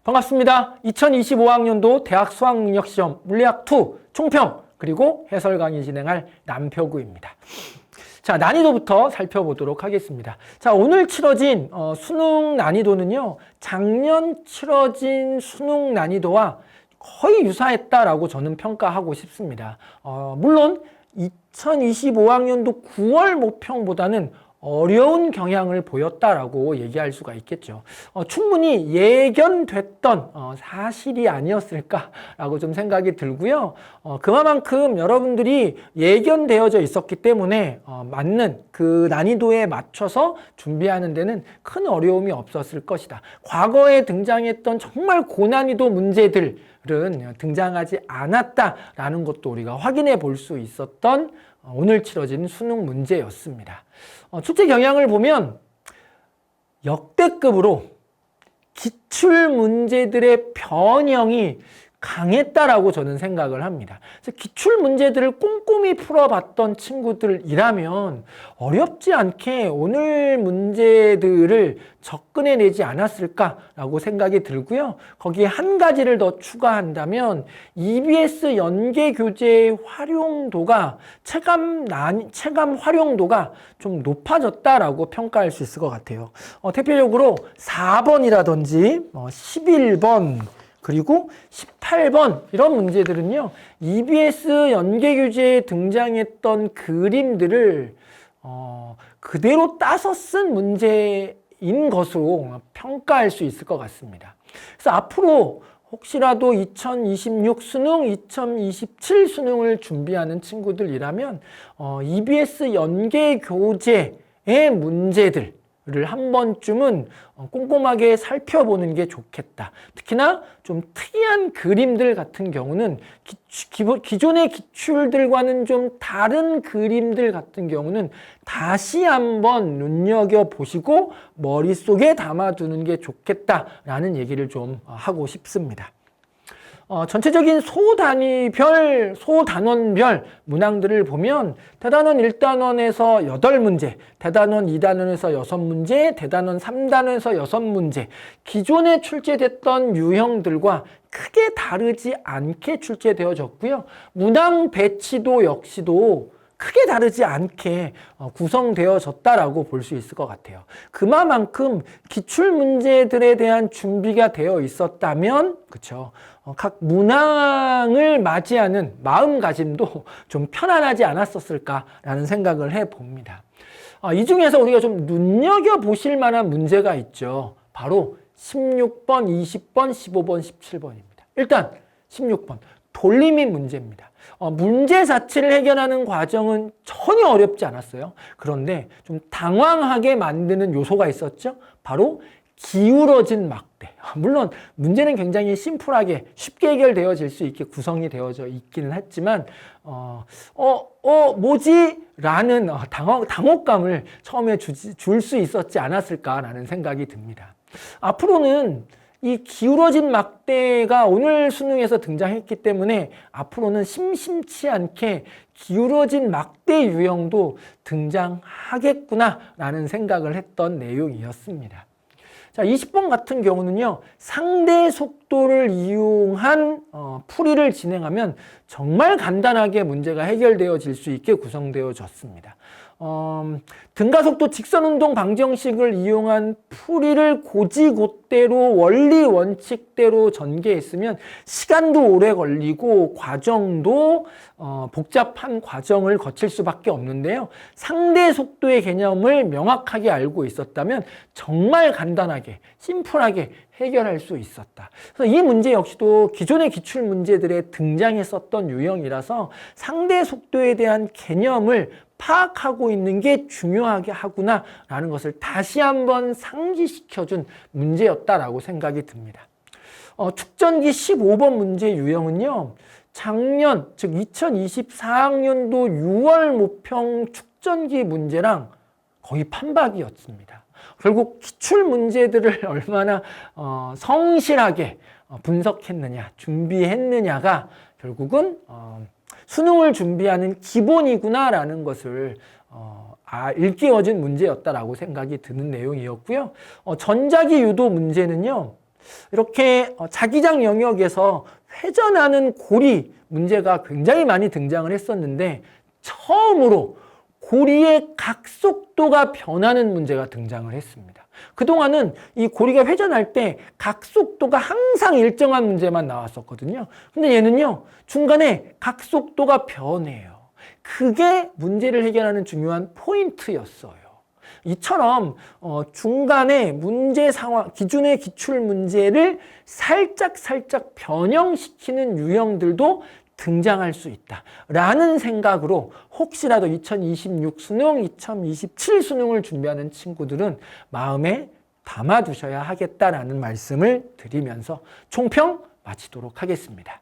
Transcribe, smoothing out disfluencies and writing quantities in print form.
반갑습니다. 2025학년도 대학 수학능력시험 물리학2 총평 그리고 해설 강의 진행할 남표구입니다. 자, 난이도부터 살펴보도록 하겠습니다. 자, 오늘 치러진 수능 난이도는요, 작년 치러진 수능 난이도와 거의 유사했다라고 저는 평가하고 싶습니다. 물론 2025학년도 9월 모평보다는 어려운 경향을 보였다라고 얘기할 수가 있겠죠. 충분히 예견됐던 사실이 아니었을까라고 좀 생각이 들고요. 그만큼 여러분들이 예견되어져 있었기 때문에 맞는 그 난이도에 맞춰서 준비하는 데는 큰 어려움이 없었을 것이다. 과거에 등장했던 정말 고난이도 문제들은 등장하지 않았다라는 것도 우리가 확인해 볼 수 있었던 오늘 치러진 수능 문제였습니다. 출제 경향을 보면 역대급으로 기출 문제들의 변형이 강했다라고 저는 생각을 합니다. 그래서 기출 문제들을 꼼꼼히 풀어봤던 친구들이라면 어렵지 않게 오늘 문제들을 접근해내지 않았을까라고 생각이 들고요. 거기에 한 가지를 더 추가한다면 EBS 연계교재의 활용도가 체감 활용도가 좀 높아졌다라고 평가할 수 있을 것 같아요. 대표적으로 4번이라든지 11번 그리고 18번 이런 문제들은요, EBS 연계교재에 등장했던 그림들을 그대로 따서 쓴 문제인 것으로 평가할 수 있을 것 같습니다. 그래서 앞으로 혹시라도 2026 수능, 2027 수능을 준비하는 친구들이라면 EBS 연계교재의 문제들 를 한 번쯤은 꼼꼼하게 살펴보는 게 좋겠다. 특히나 좀 특이한 그림들 같은 경우는 기존의 기출들과는 좀 다른 그림들 같은 경우는 다시 한번 눈여겨보시고 머릿속에 담아두는 게 좋겠다라는 얘기를 좀 하고 싶습니다. 전체적인 소단원별 문항들을 보면 대단원 1단원에서 8문제, 대단원 2단원에서 6문제, 대단원 3단원에서 6문제, 기존에 출제됐던 유형들과 크게 다르지 않게 출제되어졌고요. 문항 배치도 역시도 크게 다르지 않게 구성되어졌다라고 볼 수 있을 것 같아요. 그만큼 기출 문제들에 대한 준비가 되어 있었다면, 그렇죠. 각 문항을 맞이하는 마음가짐도 좀 편안하지 않았었을까라는 생각을 해봅니다. 이 중에서 우리가 좀 눈여겨보실 만한 문제가 있죠. 바로 16번, 20번, 15번, 17번입니다. 일단 16번, 돌림이 문제입니다. 문제 자체를 해결하는 과정은 전혀 어렵지 않았어요. 그런데 좀 당황하게 만드는 요소가 있었죠. 바로 기울어진 막대. 물론 문제는 굉장히 심플하게 쉽게 해결되어질 수 있게 구성이 되어져 있기는 했지만 뭐지? 라는 당혹감을 처음에 줄 수 있었지 않았을까라는 생각이 듭니다. 앞으로는 이 기울어진 막대가 오늘 수능에서 등장했기 때문에 앞으로는 심심치 않게 기울어진 막대 유형도 등장하겠구나라는 생각을 했던 내용이었습니다. 자, 20번 같은 경우는요, 상대 속도를 이용한 풀이를 진행하면 정말 간단하게 문제가 해결되어질 수 있게 구성되어졌습니다. 등가속도 직선운동 방정식을 이용한 풀이를 고지곧대로 원리 원칙대로 전개했으면 시간도 오래 걸리고 과정도 복잡한 과정을 거칠 수밖에 없는데요. 상대 속도의 개념을 명확하게 알고 있었다면 정말 간단하게 심플하게 해결할 수 있었다. 그래서 이 문제 역시도 기존의 기출 문제들에 등장했었던 유형이라서 상대 속도에 대한 개념을 파악하고 있는 게 중요하게 하구나라는 것을 다시 한번 상기시켜준 문제였다라고 생각이 듭니다. 축전기 15번 문제 유형은요, 작년, 즉 2024학년도 6월 모평 축전기 문제랑 거의 판박이었습니다. 결국 기출 문제들을 얼마나 성실하게 분석했느냐, 준비했느냐가 결국은 수능을 준비하는 기본이구나라는 것을 일깨워준 문제였다라고 생각이 드는 내용이었고요. 전자기 유도 문제는요, 이렇게 자기장 영역에서 회전하는 고리 문제가 굉장히 많이 등장을 했었는데 처음으로 고리의 각속도가 변하는 문제가 등장을 했습니다. 그동안은 이 고리가 회전할 때 각속도가 항상 일정한 문제만 나왔었거든요. 근데 얘는요, 중간에 각속도가 변해요. 그게 문제를 해결하는 중요한 포인트였어요. 이처럼 중간에 문제 상황, 기존의 기출 문제를 살짝 변형시키는 유형들도 등장할 수 있다라는 생각으로 혹시라도 2026 수능, 2027 수능을 준비하는 친구들은 마음에 담아두셔야 하겠다라는 말씀을 드리면서 총평 마치도록 하겠습니다.